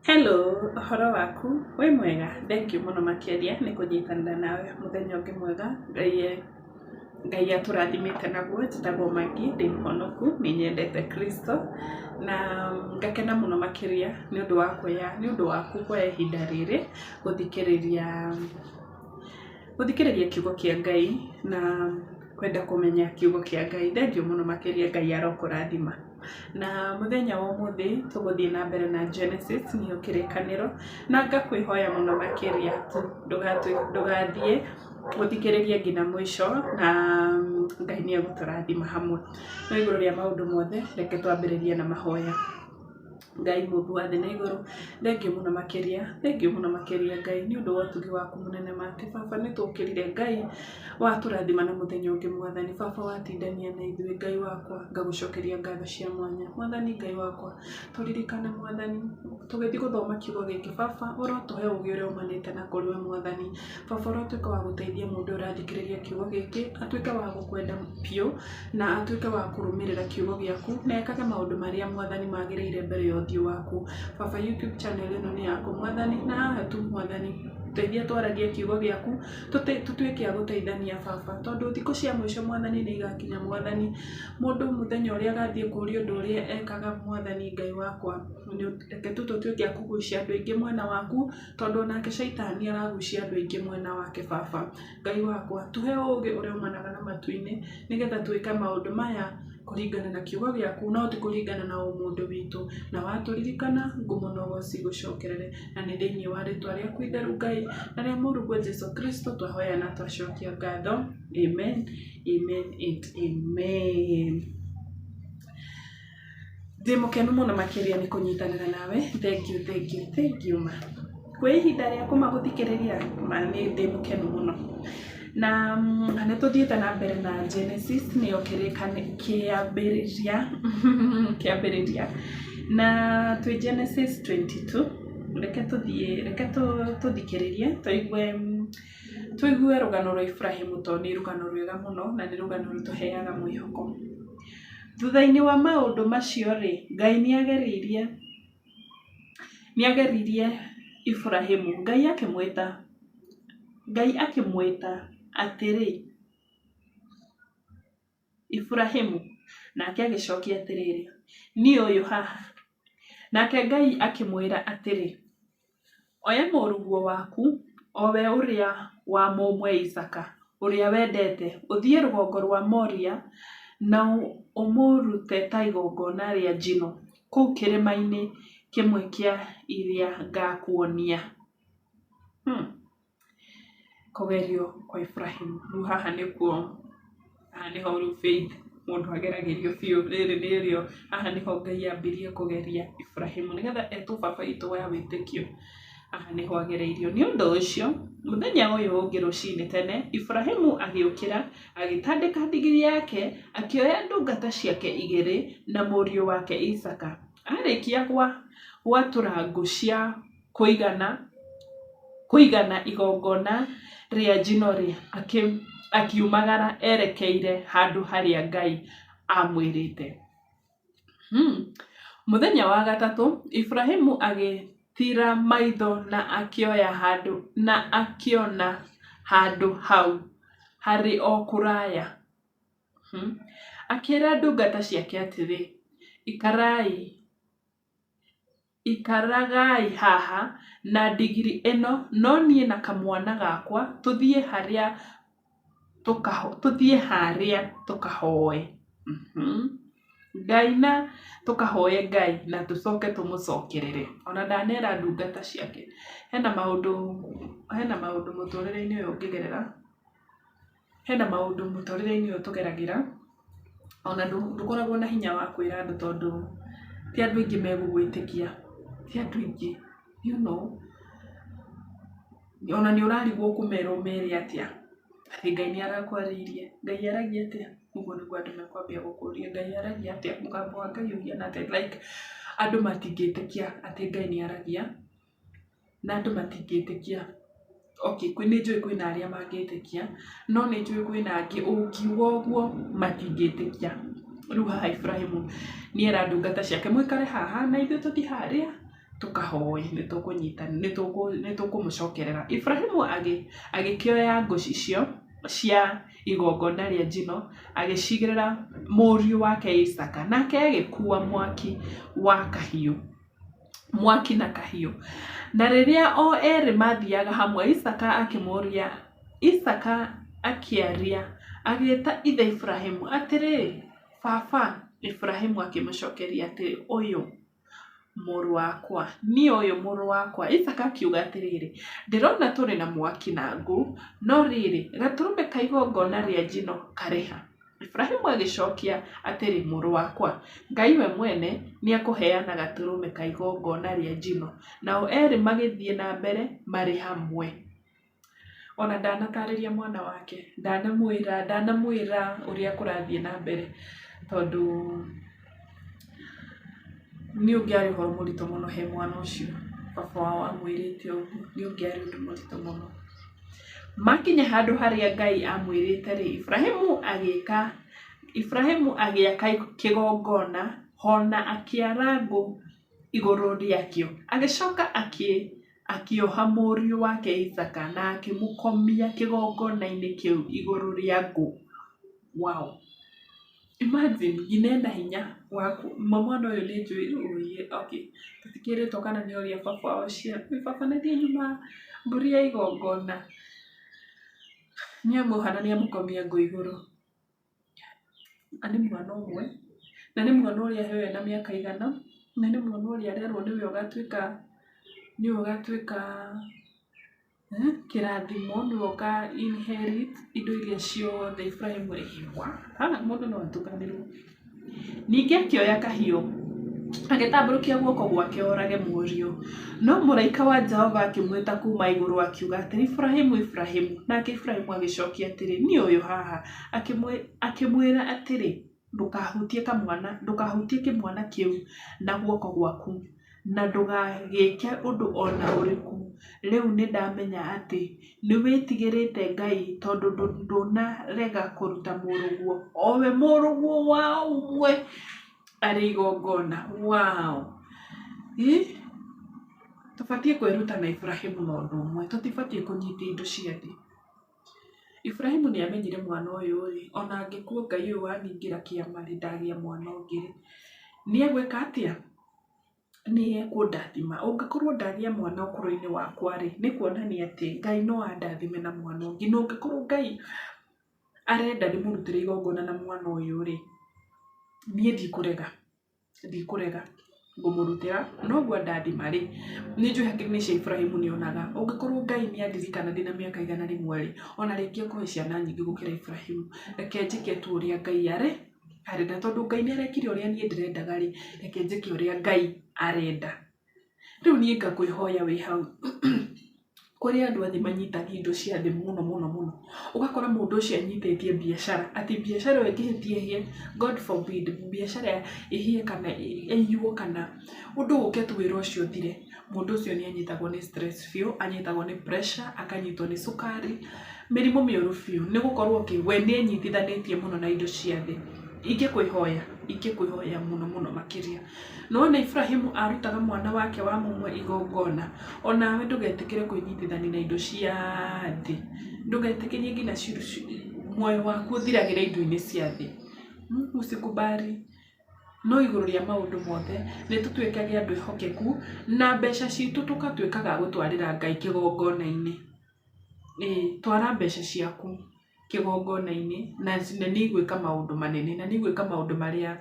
Hello, ũhoro waku? Wĩ mwega? Thank you mũno makĩria nĩ kũnyitanĩra nawe mũthenya ũngĩ mwega. Ngai atũrathimĩte naguo, njĩtagwo Maggie, ndĩ mũhonoku, nĩ nyendete Kristo na ngakena mũno makĩria nĩ ũndũ waku kuoya ihinda rĩrĩ gũthikĩrĩria kiugo kĩa Ngai na kwenda kũmenya kiugo kĩa Ngai. Thengiũ mũno makĩria, Ngai arokũrathima. Na mũthenya wa ũmũthĩ tũgũthiĩ na mbere na Genesis, nĩyo kĩrĩkanĩro, na ngakwĩhoya mũno makĩria ndũgathiĩ gũthikĩrĩria nginya mũico, na Ngai nĩ egũtũrathima hamwe. No igũrũ rĩa maũndũ mothe, reke twambĩrĩrie na mahoya. Ngai Mũmbi wa thĩ na igũrũ, thengiũ mũno makĩria Ngai nĩ ũndũ wa ũtugi waku mũnene mati. Baba nĩ tũkĩrire Ngai watũrathima na mũthenya ũngĩ Mwathani. Baba watindania na ithuĩ, Ngai wakwa, ngagũcokeria ngatho cia mwanya. Mwathani Ngai wakwa, tũririkane Mwathani tũgĩthiĩ gũthoma kiugo gĩkĩ, Baba ũrotũhe ũgĩ ũrĩa umanĩte na kũrĩ we Mwathani. Baba ũrotuĩka wa gũteithia mũndũ ũrathikĩrĩria kiugo gĩkĩ, atuĩke wa gũkwenda biũ na atuĩke wa kũrũmĩrĩra kiugo gĩaku, na ekage maũndũ marĩa Mwathani magĩrĩire mbere ya ũthiũ waku. Baba, YouTube channel ĩno nĩ yaku Mwathani, na haha tu Mwathani teithia twaragie kiugo gĩaku, tũtuĩke a gũteithania Baba, tondũ thikũ cia mũico Mwathani nĩ igakinya Mwathani. Mũndũ mũthenya ũrĩa agathiĩ kũũria ũndũ ũrĩa ekaga Mwathani Ngai wakwa, reke tu tũtuĩke a kũgucia andũ aingĩ mwena waku, tondũ onake Shaitani aragucia andũ aingĩ mwena wake. Baba Ngai wakwa, tũhe ũũgĩ ũrĩa umanaga na matu-inĩ, nĩgetha twĩke maũndũ maya kũringana na kiugo gĩaku, no ti kũringana na ũmũndũ witũ. Na watũririkana, ngumo na ũgooci igũcokerere, na nĩ thĩinĩ wa rĩĩtwa rĩaku itheru Ngai na rĩa mũrũguo Jesũ Kristo twahoya na twacokia ngatho. Amen, amen and amen. Ndĩ mũkenu mũno makĩria nĩ kũnyitanĩra nawe. Thank you ma. Kwĩ ihinda rĩaku magũthikĩrĩria ma, nĩ ndĩ mũkenu mũno. Na nĩ tũthiĩte na mbere na Genesis, nĩyo kĩambĩrĩria na twĩ Genesis 22. Reke tũthikĩrĩrie tũigue rũgano rwa Ibrahimu, tondũ nĩ rũgano rwega mũno na nĩ rũgano rũtũheaga mwĩhoko. Thutha-inĩ wa maũndũ macio rĩ, Ngai nĩ ageririe Ibrahimu. Ngai akĩmwĩta atĩrĩ, Ibrahimu, nake agĩcokia atĩrĩrĩ, niĩ ũyũ haha. Nake Ngai akĩmwĩra atĩrĩ, oya mũrũguo waku, o we ũrĩa wa mũmwe Isaka, ũrĩa wendete, ũthiĩ rũgongo rwa Moria na ũmũrute ta igongona rĩa njino kũu kĩrĩma-inĩ kĩmwe kĩa iria ngakuonia. Kũgerio kwa Ibrahimu. Rĩu haha nĩho rĩu faith mũndũ ageragĩrio biũ. Rĩrĩ nĩrĩo, haha nĩho Ngai ambirie kũgeria Ibrahimu, nĩgetha etwo baba witũ wa wĩtĩkio. Haha nĩho agereirio. Nĩ ũndũ ũcio, mũthenya ũyũ ũngĩ rũcinĩ tene, Ibrahimu agĩũkĩra, agĩtandĩka ndigiri yake, akĩoya ndungata ciake igĩrĩ na mũriũ wake Isaka. Arĩkia gwatũra ngũ cia kũigana igongona rĩa njino rĩ, akiumagara erekeire handũ harĩa Ngai amwĩrĩte. Mũthenya wa gatatũ, Ibrahimu agĩthira maitho na akĩona handũ hau harĩ o kũraya. Akĩĩra ndungata ciake atĩrĩ, ikaragai haha na ndigiri ĩno, no niĩ na kamwana gakwa tũthiĩ harĩa tũkahoe Ngai, na tũkahoe Ngai na tũcoke tũmũcokerere. Ona ndanera ndungata ciake. Hena maũndũ mũtũrĩre-inĩ ũyũ ũngĩgerera, hena maũndũ mũtũrĩre-inĩ ũyũ tũgeragĩra, ona ndũkoragwo na hinya wa kwĩra andũ, tondũ ti andũ aingĩ megũgwĩtĩkia, ti andũ aingĩ, you know. Ona nĩ ũrarigwo kũmera ũmere atĩa, atĩ Ngai nĩ arakwarĩirie. Ngai aragia atĩa? Ũguo nĩguo andũ mekwambia gũkũria, Ngai aragia atĩa? Mũgambo wa Ngai ũhiana atĩa? Like andũ matingĩtĩkia atĩ Ngai nĩ aragia, na andũ matingĩtĩkia. Okay, nĩ njũĩ kwĩna arĩa mangĩtĩkia, no nĩ njũĩ kwĩna angĩ ũngiuga ũguo matingĩtĩkia. Rĩu haha Ibrahimu nĩ era ndungata ciake, mũikare haha na ithuĩ tũthiĩ harĩa tukahoe nĩtũkũmũcokerera. Ibrahimu agĩkĩoya ngũ icio cia igongona rĩa njino agĩcigĩrĩra mũriũ wake Isaka, nake agĩkua mwaki na kahiũ. Na rĩrĩa o erĩ mathiaga hamwe, Isaka akĩaria agĩĩta ithe Ibrahimu atĩrĩ, baba. Ibrahimu akĩmũcokeria atĩrĩ, ũyũ mũrũ wakwa, niĩ ũyũ mũrũ wakwa. Isaka akiuga atĩrĩrĩ, ndĩrona tũrĩ na mwaki na ngũ, no rĩrĩ gatũrũme ka igongona rĩa njino karĩha? Ibrahimu agĩcokia atĩrĩ, mũrũ wakwa, Ngai we mwene nĩakũheana gatũrũme ka igongona rĩa njino. Nao erĩ magĩthiĩ na mbere marĩ hamwe. Ona ndanatarĩria mwana wake, ndanamwĩra ũrĩa kũrathiĩ na mbere, tondũ nĩ ũngĩarĩ ũhoro mũritũ mũno he mwana ũcio. Baba wao amwĩrĩte ũguo, nĩ ũngĩarĩ ũndũ mũritũ mũno. Makinya handũ harĩa Ngai amwĩrĩte rĩ, Ibrahimu agĩaka kĩgongona hona akĩara ngũ igũrũ rĩakĩo. Agĩcoka akĩoha mũriũ wake Isaka na akĩmũkomia kĩgongona-inĩ kĩu igũrũ rĩa ngũ. Wow. Imagine, nginya hinya waku mwana ũyũ nĩ njũĩ okay, tũtikĩrĩtwo kana nĩ ũrĩa baba wao ciana. Baba nĩthiĩ nyuma mbũri ya igongona, nĩamũoha na nĩamũkomia ngũ igũrũ. Na nĩ mwana ũmwe, na nĩ mwana ũrĩa aheo na mĩaka igana, na nĩ mwana ũrĩa arerwo nĩwe ũgatuĩka kĩrathimo, nĩwe ũka inherit indo iria ciothe Ibrahimu rĩhiwa. Mũndũ no atukanĩrwo. Ningĩ akĩoya kahiũ agĩtambũrũkia guoko gwake orage mũriũ, no mũraika wa Jehova akĩmwĩta kuma igũrũ akiuga atĩrĩ, Ibrahimu, Ibrahimu. Nake Ibrahimu agĩcokia atĩrĩ, niĩ ũyũ haha. Akĩmwĩra atĩrĩ, ndũkahutie kĩmwana kĩu na guoko gwaku, na ndũgagĩke ũndũ ona ũrĩkũ. Rĩu nĩndamenya atĩ nĩwĩtigĩrĩte Ngai, tondũ ndũnarega kũruta mũrũguo, owe mũrũguo wa ũmwe arĩ igongona. Wow. Tũbatiĩ kwĩruta na Ibrahimu na ũndũ ũmwe, tũtibatiĩ kũnyitia indo cia thĩ. Ibrahimu nĩamenyire mwana ũyũ rĩ, ona angĩkuo Ngai ũyũ waningĩra kĩama rĩ, ndagĩa mwana ũngĩ rĩ, nĩegwĩka atĩa? Nĩekũndathima. Ũngĩkorwo ndagĩa mwana ũkũrũ-inĩ wakwa rĩ, nĩ kuonania atĩ Ngai no andathime na mwana ũngĩ. Na ũngĩkorwo Ngai arenda ndĩmũrutĩre igongona na mwana ũyũ rĩ, niĩ ndikũrega ngũmũrutĩra, noguo ndathima rĩ. Nĩ njũĩ hakiri-inĩ cia Ibrahimu nĩonaga, ũngĩkorwo Ngai nĩandirikana ndĩna mĩaka igana rĩmwe rĩ, ona rĩngĩ kũhe ciana nyingĩ gũkĩra Ibrahimu, reke njĩke tu ũrĩa Ngai arenda, tondũ Ngai nĩarekire ũrĩa niĩ ndĩrendaga rĩ, reke njĩke ũrĩa Ngai arenda. Rĩu niĩ ngakwĩhoya wĩ hau, kũrĩ andũ athĩ manyitagia indo cia thĩ mũno. Ũgakora mũndũ ũcio anyitĩtie biacara, atĩ biacara ĩyo ĩngĩhĩtia ĩhĩe, God forbid, biacara ĩhĩe kana ĩiywo kana ũndũ ũke tu wĩra ũcio ũthire, mũndũ ũcio nĩanyitagwo nĩ stress biũ, anyitagwo nĩ pressure, akanyitwo nĩ cukari, mĩrimũ mĩũru biũ, nĩgũkorwo we nĩenyitithanĩtie mũno na indo cia thĩ. Ingĩkwĩhoya mũno makĩria. Nona Ibrahimu arutaga mwana wake wa mũmwe igongona, onawe ndũgetĩkĩre kwĩnyitithania na indo cia thĩ. Ndũgetĩkĩrie nginya muoyo waku ũthiragĩre indo-inĩ cia thĩ. Usikubali. No igũrũ rĩa maũndũ mothe nĩtũtuĩkage andũ ehokeku, na mbeca citũ tũkatuĩkaga gũtwarĩra Ngai kĩgongona-inĩ. Twara mbeca ciaku kĩgongona-inĩ na nĩigwĩka maũndũ manene, na nĩigwĩka maũndũ marĩa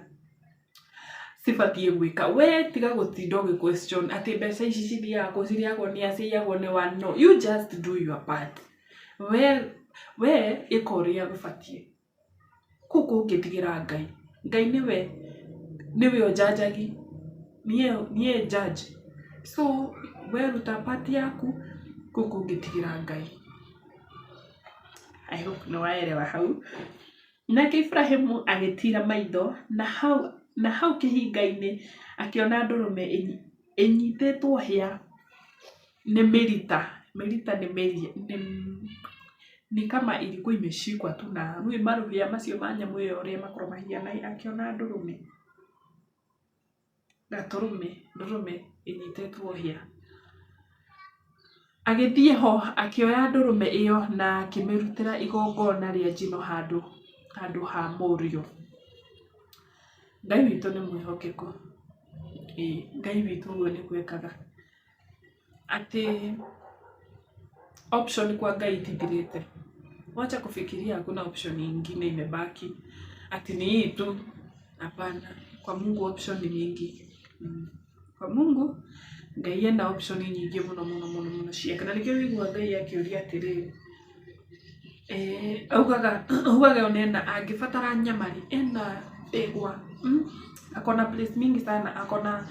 cibatiĩ gwĩka. We tiga gũtinda ũgĩ-question atĩ mbeca ici cithiagwo nĩ a, ciyagwo nĩ wa. No, you just do your part. We ĩka ũrĩa gũbatiĩ. Kũu kũngĩtigĩra Ngai. Ngai nĩwe ũjanjagi, niĩ judge. So we ruta part yaku, kũu kũngĩtigĩra Ngai. I hope nĩwaerewa hau. Nake Ibrahimu agĩtira maitho na hau kĩhinga-inĩ akĩona ndũrũme ĩnyitĩtwo hĩa nĩ mĩrita. Mĩrita nĩ kama ilikuwa imeshikwa tu na marũhĩa macio ma nyamũ ĩyo ũrĩa makoragwo mahiana, akĩona ndũrũme. ndũrũme ĩnyitetwo hĩa. Agĩthiĩ ho akĩoya ndũrũme ĩyo na akĩmĩrutĩra igongona rĩa njino handũ ha mũriũ. Ngai witũ nĩ mwĩhokeku. Ngai witũ ũguo nĩ gwekaga. Atĩ option kwa Ngai itithirĩte. Wacha kufikiria hakuna option nyingine imebaki. Ati ni hii tu. Hapana. Kwa Mungu option ni nyingi. Kwa Mungu Ngai ena option nyingi mũno ciake. Na nĩkĩo wĩigua Ngai akĩũria atĩrĩ, augaga onena angĩbatara nyamari ena ndegwa. Akona place mingi sana, akona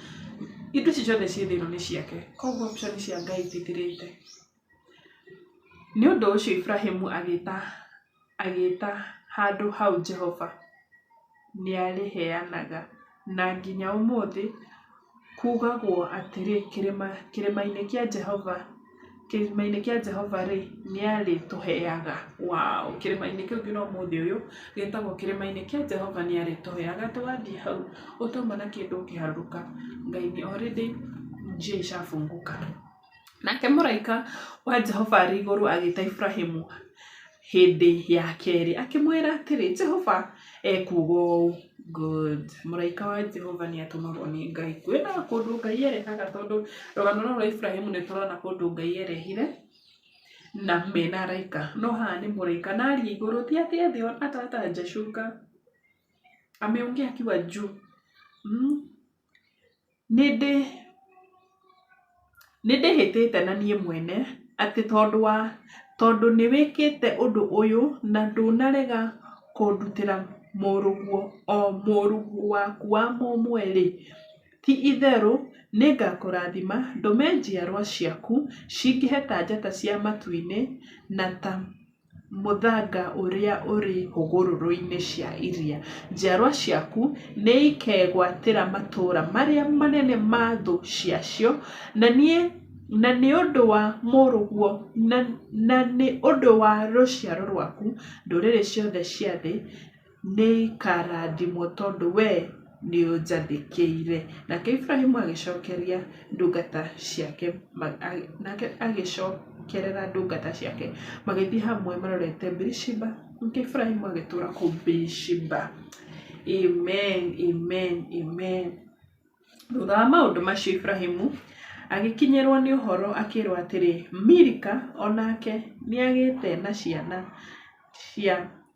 indo ciothe ciĩ thĩ ĩno nĩ ciake. Koguo option cia Ngai itithirĩte. Nĩ ũndũ ũcio Ibrahimu agĩĩta handũ hau Jehova nĩarĩheanaga, na nginya ũmũthĩ kugagwo atĩrĩ kĩrĩma-inĩ kĩa Jehova rĩ nĩarĩtũheaga. Kĩrĩma-inĩ kĩu nginya ũmũthĩ ũyũ gĩtagwo kĩrĩma-inĩ kĩa Jehova nĩarĩtũheaga. Tũgathiĩ hau ũtauma na kĩndũ ũkĩharũrũka, Ngai nĩ already njia icafunguka. Nake mũraika wa Jehova arĩ igũrũ agĩĩta Ibrahimu hĩndĩ ya kerĩ akĩmwĩra atĩrĩ, Jehova ekuuga ũũ. Good. Mũraika wa Jehova nĩ atũmagwo nĩ Ngai. Kwĩna kũndũ Ngai erehaga, tondũ rũgano rwa Ibrahimu nĩ tũrona kũndũ Ngai erehire na mena araika. No haha nĩ mũraika na aria igũrũ, ti atĩ thĩ atajashuka, ameongea akiwa juu. Nĩndĩhĩtĩte na niĩ mwene atĩ tondũ nĩ wĩkĩte ũndũ ũyũ na ndũnarega kũndutĩra mũrũguo waku wa mũmwe-rĩ, ti itherũ nĩngakũrathima, ndũme njiarwa ciaku cingĩhe ta njata cia matu-inĩ na ta mũthanga ũrĩa ũrĩ hũgũrũrũ-inĩ cia iria. Njiarwa ciaku nĩ ikegwatĩra matũũra marĩa manene ma thũ ciacio, na nĩ ũndũ wa mũrũguo na nĩ ũndũ wa rũciaro rwaku ndũrĩrĩ ciothe cia thĩ nĩ ikarathimwo tondũ we nĩ ũnjathĩkĩire. Nake Ibrahimu agĩcokeria ndungata ciake, magĩthiĩ hamwe marorete Birishiba. Nake Ibrahimu agĩtũũra kũu Birishiba. Amen. Thutha wa maũndũ macio Ibrahimu agĩkinyĩrwo nĩ ũhoro akĩrwo atĩrĩ, Milika onake nĩagĩte na ciana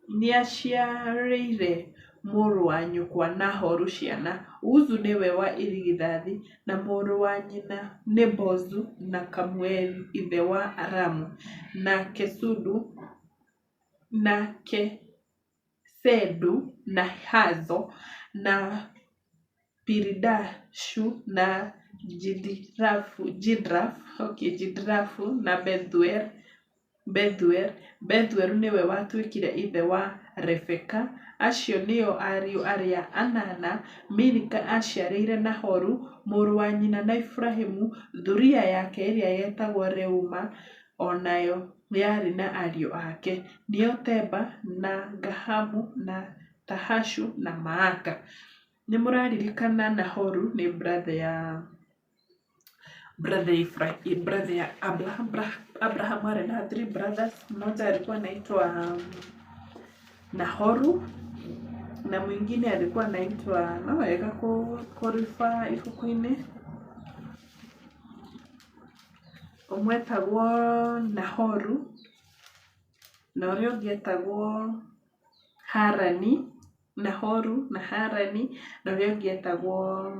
nĩaciarĩire mũrũ wa nyũkwa Nahoru ciana. Uzu nĩwe wa irigithathi na mũrũ wa nyina nĩ Bozu na Kamueli ithe wa Aramu na Kesudu na Kesedu na Hazo na Piridashu na Jidrafu na Bethuel nĩwe watuĩkire ithe wa Rebeka. Acio nĩo ariũ arĩa anana Milika aciarĩire Nahoru mũrũ wa nyina na Ibrahimu. Thuria yake ĩrĩa yetagwo Reuma onayo yarĩ na ariũ ake, nĩo Teba na Gahamu na Tahashu na Maaka. Nĩ mũraririkana Nahoru nĩ brother ya Abraham. Abraham arĩ na 3 brothers. Mmoja alikuwa anaitwa Nahoru na mwingine alikuwa anaitwa, naweza kurifa ifukuini, ũmwe etagwo Nahoru na ũrĩa ũngĩ etagwo Harani. Nahoru na Harani na ũrĩa ũngĩ etagwo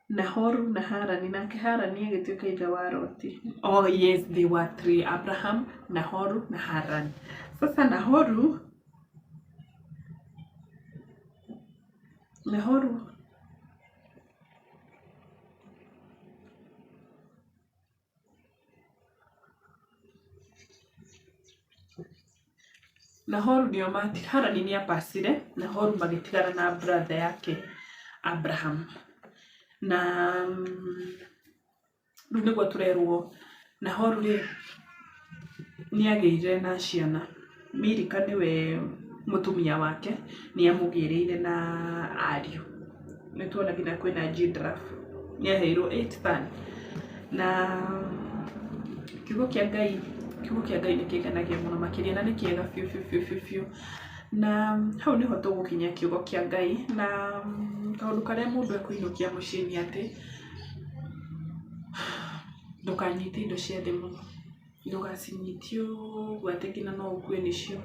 Nahoru na Harani. Nake Harani agĩtuĩka ithe wa Loti. Oh yes, they were 3: Abraham, Nahoru na Haran. Sasa Nahoru nĩo Harani nĩapacire, Nahoru magĩtigana na brother yake Abraham. Na rĩu nĩguo tũrerwo Nahoru nĩagĩire na ciana. Milika nĩwe mutumia wake ni amugĩrĩire na ariũ. Nĩ tuona nginya kwĩna G-Draft nĩ aheirwo 8 tani. Na kiugo kĩa Ngai nĩ kĩnganagia mũno makĩria na nĩ kĩega biũ. Na hau niho tũgũkinya kiugo kĩa Ngai, na kaũndũ karĩa mũndũ ekũinũkia mũciĩ nĩ atĩ ndũkanyite indo cia thĩ mũno, ndũgacinyitio ũguo atĩ nginya no ũkue nĩcio,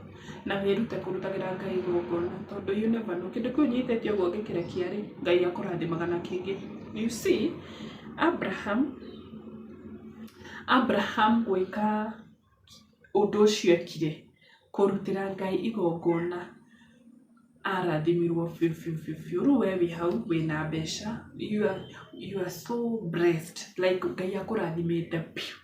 na wĩrute kũrutagĩra Ngai igongona, tondũ you never know, kĩndũ kĩu ũnyitĩte ũguo ũngĩkĩrekia rĩ, Ngai akũrathimaga na kĩngĩ. You see, Abraham gwĩka ũndũ ũcio ekire, kũrutĩra Ngai igongona, arathimirwo biũ. Rĩu we wĩ hau wĩna mbeca, you are so blessed, like Ngai akũrathimĩte biũ,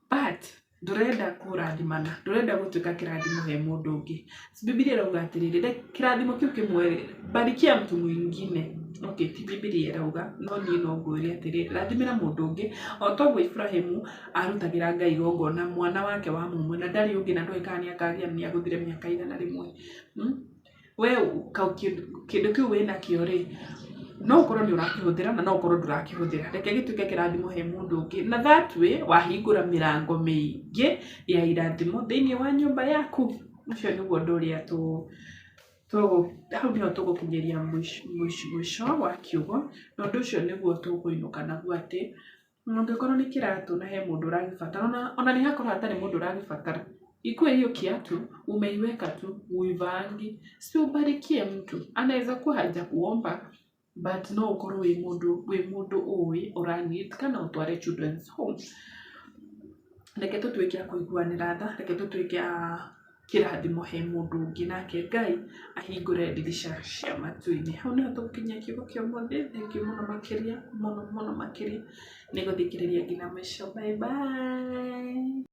but ndũrenda kũrathimana, ndũrenda gũtuĩka kĩrathimo he mũndũ ũngĩ. Bibilia ĩrauga atĩrĩrĩ, kĩrathimo kĩu kĩmwe barikia mtu mwingine. Okay, ti Bibilia ĩrauga, no niĩ no ngwĩre atĩrĩrĩ, rathimĩra mũndũ ũngĩ, o toguo Ibrahimu arutagĩra Ngai igongona mwana wake wa mũmwe, na ndarĩ ũngĩ, na ndũĩ kana nĩ akagĩa, nĩ agũthire mĩaka 100. We kĩndũ kĩu wĩnakĩo rĩ, no ũkorwo nĩ ũrakĩhũthĩra na no ũkorwo ndũrakĩhũthĩra, reke gĩtuĩke kĩrathimo he mũndũ ũngĩ, na that way wahingũra mĩrango mĩingĩ ya irathimo thĩinĩ wa nyũmba yaku. Ũcio nĩguo ũndũ ũrĩa hau niho tũgũkinyĩria mũico wa kiugo, na ũndũ ũcio nĩguo tũkũinũka naguo atĩ ũngĩkorwo nĩ kĩratũ na he mũndũ ũragĩbatara, ona nĩ hakorwo hatarĩ mũndũ ũragĩbatara, ikuwe hiyo kiatu umeiweka tu uivangi, si ubarikie mtu, anaweza kuwa hajakuomba but no ukorwo wĩ mũndũ ũĩ ũranit kana ũtware children's home. Reke tũtuĩke a kũiguanĩra tha, reke tũtuĩke a kĩrathimo he mũndũ ũngĩ, nake Ngai ahingũre ndirica cia matu-inĩ. Hau niho tũgũkinyia kiugo kĩa ũmũthĩ. Thank you mũno makĩria nĩ gũthikĩrĩria nginya mũico. Bye bye.